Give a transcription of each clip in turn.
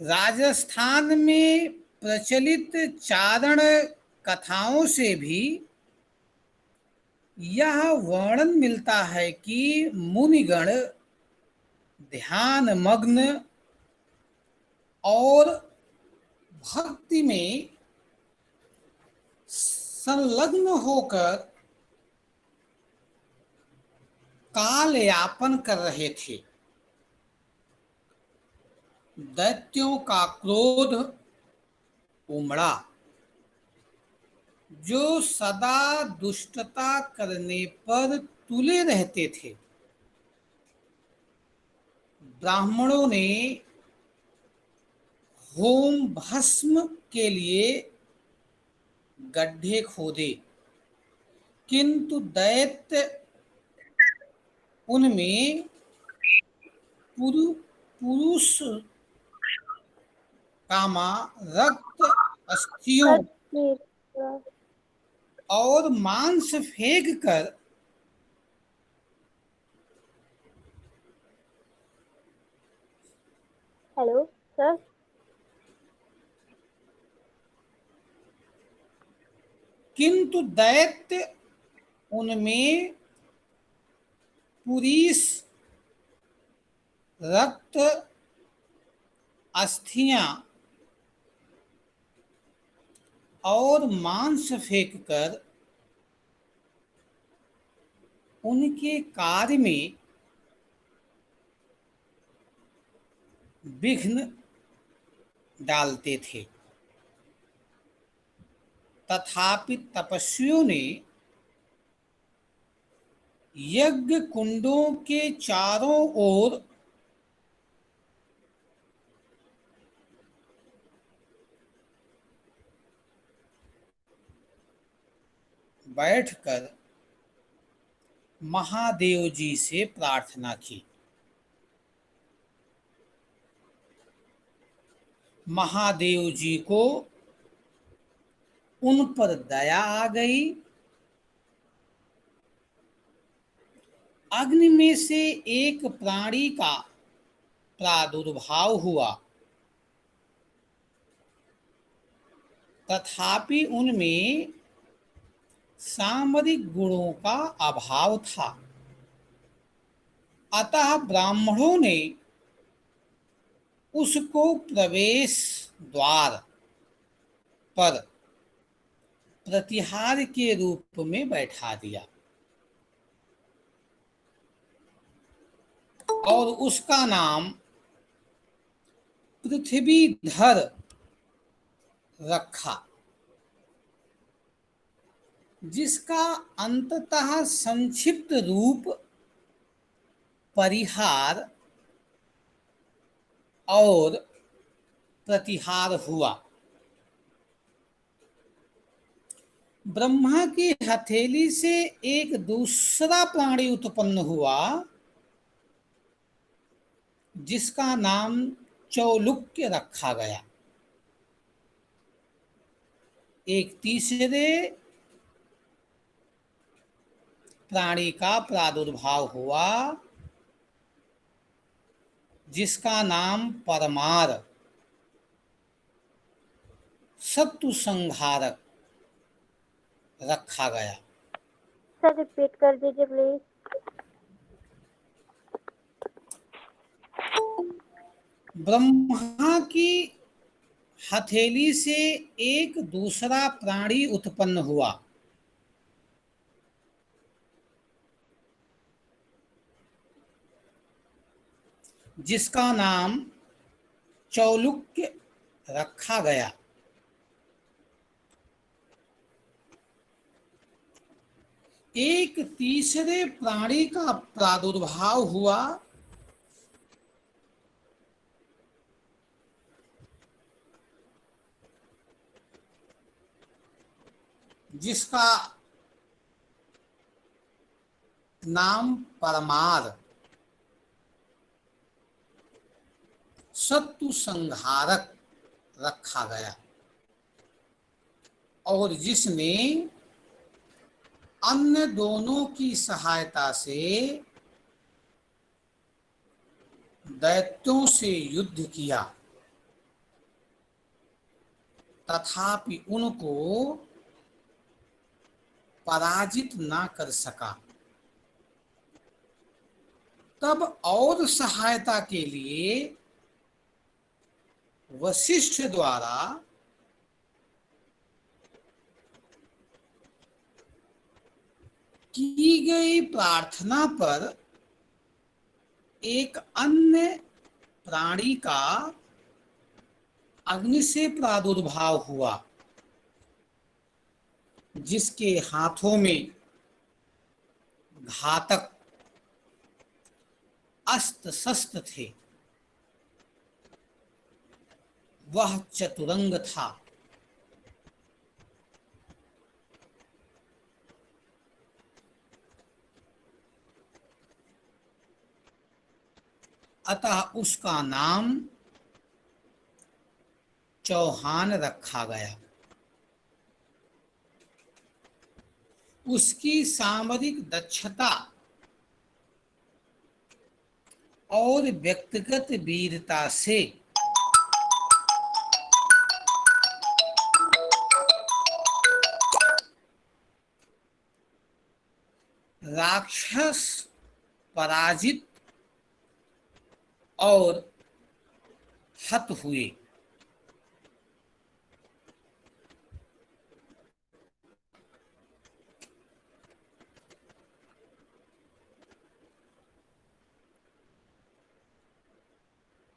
राजस्थान में प्रचलित चारण कथाओं से भी यह वर्णन मिलता है कि मुनिगण ध्यान मग्न और भक्ति में संलग्न होकर काल यापन कर रहे थे। दैत्यों का क्रोध उमड़ा, जो सदा दुष्टता करने पर तुले रहते थे। ब्राह्मणों ने होम भस्म के लिए गड्ढे खोदे, किंतु दैत्य उनमें पुरुष कामा रक्त, अस्थियों और मांस फेंक कर हेलो सर, किंतु दैत्य उनमें पुरुष रक्त, अस्थियां और मांस फेंककर उनके कार्य में विघ्न डालते थे। तथापि तपस्वियों ने यज्ञ कुंडों के चारों ओर बैठकर महादेव जी से प्रार्थना की। महादेव जी को उन पर दया आ गई। अग्नि में से एक प्राणी का प्रादुर्भाव हुआ, तथापि उनमें सामरिक गुणों का अभाव था। अतः ब्राह्मणों ने उसको प्रवेश द्वार पर प्रतिहार के रूप में बैठा दिया और उसका नाम पृथ्वीधर रखा, जिसका अंततः संक्षिप्त रूप परिहार और प्रतिहार हुआ। ब्रह्मा की हथेली से एक दूसरा प्राणी उत्पन्न हुआ, जिसका नाम चौलुक्य रखा गया। एक तीसरे प्राणी का प्रादुर्भाव हुआ, जिसका नाम परमार, शत्रु संहारक रखा गया। सर रिपीट कर दीजिए प्लीज। ब्रह्मा की हथेली से एक दूसरा प्राणी उत्पन्न हुआ, जिसका नाम चौलुक्य रखा गया। एक तीसरे प्राणी का प्रादुर्भाव हुआ, जिसका नाम परमार, शत्रु संहारक रखा गया और जिसने अन्य दोनों की सहायता से दैत्यों से युद्ध किया तथापि उनको पराजित ना कर सका। तब और सहायता के लिए वशिष्ठ द्वारा की गई प्रार्थना पर एक अन्य प्राणी का अग्नि से प्रादुर्भाव हुआ, जिसके हाथों में घातक अस्त्र शस्त्र थे। वह चतुरंग था। अतः उसका नाम चौहान रखा गया। उसकी सामरिक दक्षता और व्यक्तिगत वीरता से राक्षस पराजित और हत हुए।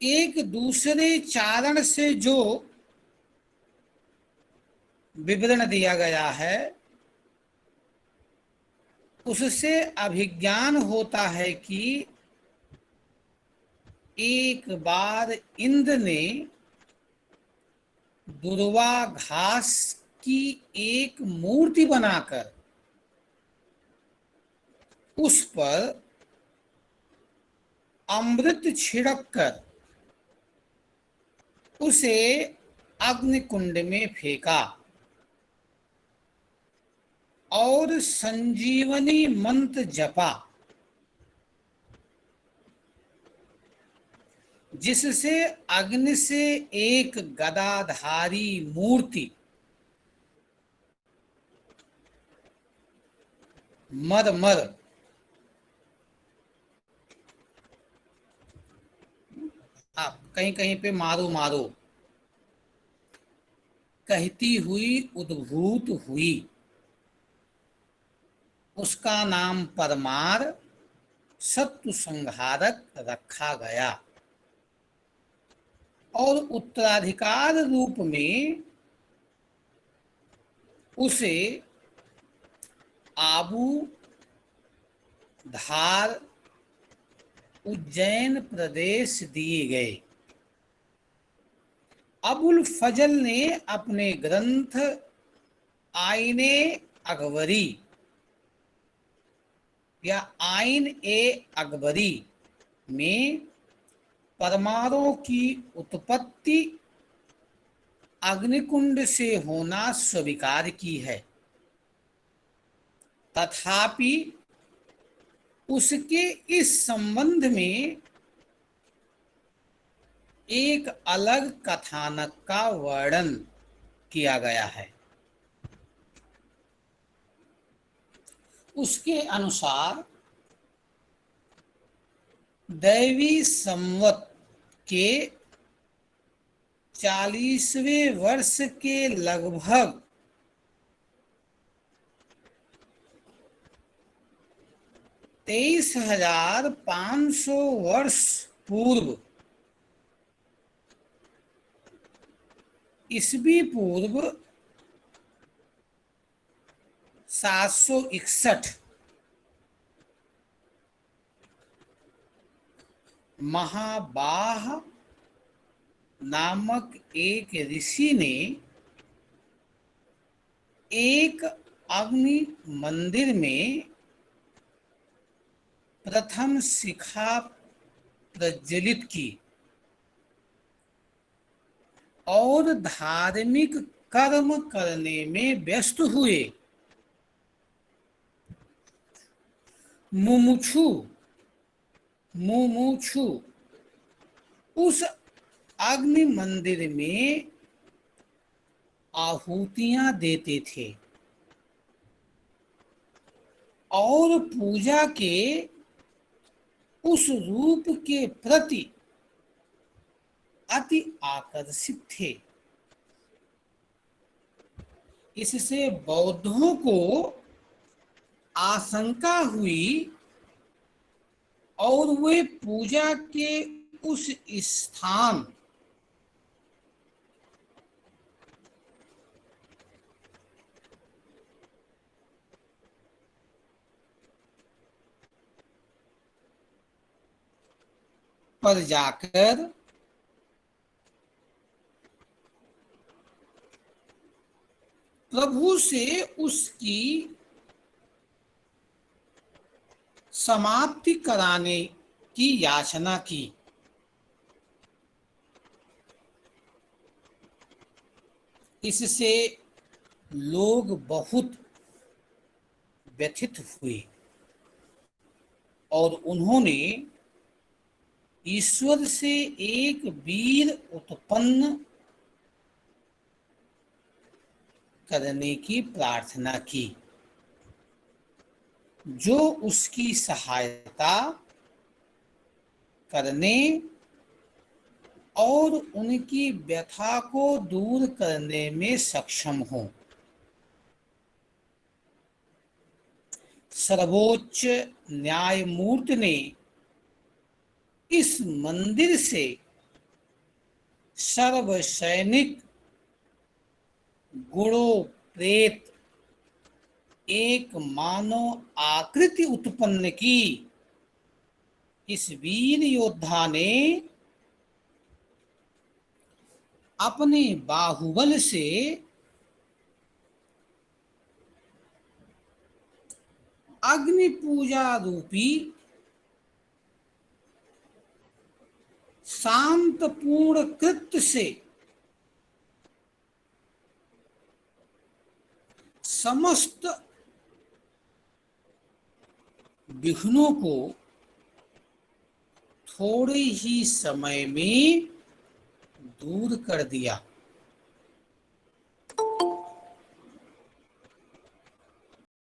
एक दूसरे चारण से जो विवरण दिया गया है, उससे अभिज्ञान होता है कि एक बार इंद्र ने दुर्वा घास की एक मूर्ति बनाकर उस पर अमृत छिड़क कर उसे अग्निकुंड में फेंका और संजीवनी मंत्र जपा, जिससे अग्नि से एक गदाधारी मूर्ति मर मर आप कहीं कहीं पे मारो मारो कहती हुई उद्भूत हुई। उसका नाम परमार शत्रु संहारक रखा गया और उत्तराधिकार रूप में उसे आबू, धार, उज्जैन प्रदेश दिए गए। अबुल फजल ने अपने ग्रंथ आईने अकबरी या आइन ए अकबरी में परमारों की उत्पत्ति अग्निकुंड से होना स्वीकार की है। तथापि उसके इस संबंध में एक अलग कथानक का वर्णन किया गया है। उसके अनुसार दैवी संवत के 40वें वर्ष के लगभग 23,500 वर्ष पूर्व ईस्वी पूर्व 761 महाबाह नामक एक ऋषि ने एक अग्नि मंदिर में प्रथम शिखा प्रज्वलित की और धार्मिक कर्म करने में व्यस्त हुए। मुमुक्षु उस अग्नि मंदिर में आहुतियां देते थे और पूजा के उस रूप के प्रति अति आकर्षित थे। इससे बौद्धों को आशंका हुई और वे पूजा के उस स्थान पर जाकर प्रभु से उसकी समाप्ति कराने की याचना की। इससे लोग बहुत व्यथित हुए और उन्होंने ईश्वर से एक वीर उत्पन्न करने की प्रार्थना की जो उसकी सहायता करने और उनकी व्यथा को दूर करने में सक्षम हो। सर्वोच्च न्यायमूर्ति ने इस मंदिर से सर्वसैनिक गुणों प्रेत एक मानव आकृति उत्पन्न की। इस वीर योद्धा ने अपने बाहुबल से अग्नि पूजा रूपी शांतपूर्ण कृत्य से समस्त विघ्नों को थोड़े ही समय में दूर कर दिया।